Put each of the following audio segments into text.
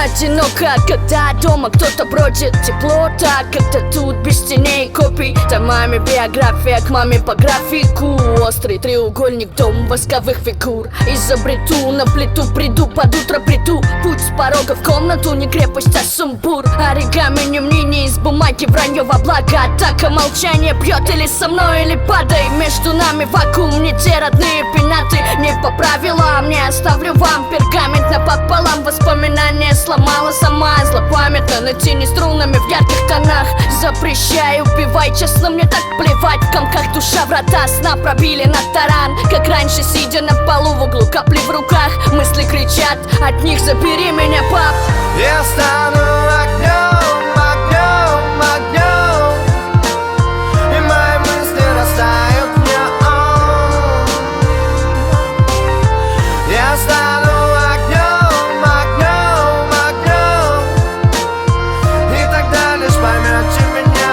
Одиноко, когда дома кто-то бродит. Тепло так, как-то тут без теней копий. Томами биография к маме по графику. Острый треугольник, дом восковых фигур. Изобрету, на плиту приду, под утро приду. Путь с порога в комнату, не крепость, а сумбур. Оригами не мнение из бумаги, вранье во благо. Атака, молчание бьет или со мной, или падай. Между нами вакуум, не те родные пенаты. Не по правилам, не оставлю вам пергамент напополам. Воспоминания сломала сама, злопамятно. Натяни струнами в ярких тонах. Запрещаю, убивай, честно, мне так плевать. В комках душа, врата сна пробили на таран. Как раньше, сидя на полу в углу, капли в руках. Мысли кричат, от них забери меня, пап. Я стану огнем, огнем, огнем, и мои мысли растают в нем. Я стану огнем, огнем, огнем, и тогда лишь поймете меня,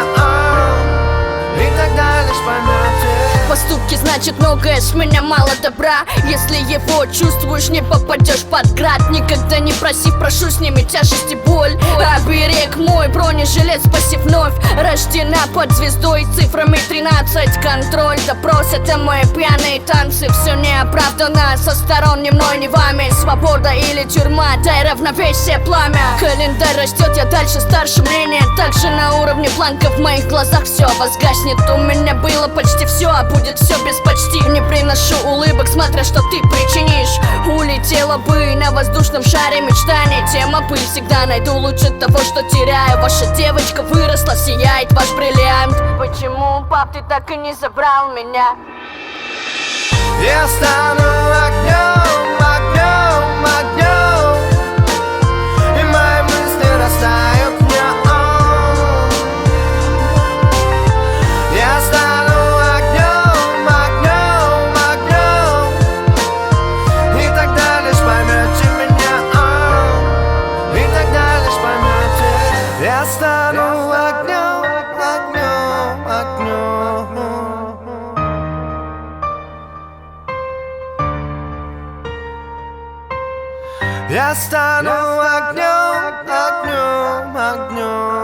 и тогда лишь поймете. Поступки значит многое, с меня мало добра. Если его чувствуешь, не попадешь под град. Никогда не проси, прошу, сними тяжесть и боль. Оберег мой бронежилет, спаси вновь. Рождена под звездой цифрами 13. Контроль, допрос, это мои пьяные танцы. Все неоправданно, со сторон ни мной, ни вами. Свобода или тюрьма, дай равновесие, пламя. Календарь растет, я дальше старше, мнение также на уровне планка. В моих глазах все возгаснет. У меня было почти все, а будет все без почти. Не приношу улыбок, смотря что ты причинишь. Улетела бы на воздушном шаре мечтаний. Тема пыль, всегда найду лучше того, что теряю. Ваша девочка выросла, сияет ваш бриллиант. Почему, пап, ты так и не забрал меня? Я стану огнем, огнем, огнем, и мои мысли растают в нем. Я стану огнем, огнем, огнем, и тогда лишь поймете меня, и тогда лишь поймете. Я стану огнем, огнем, огнем. Я стану огнем, огнем, огнем.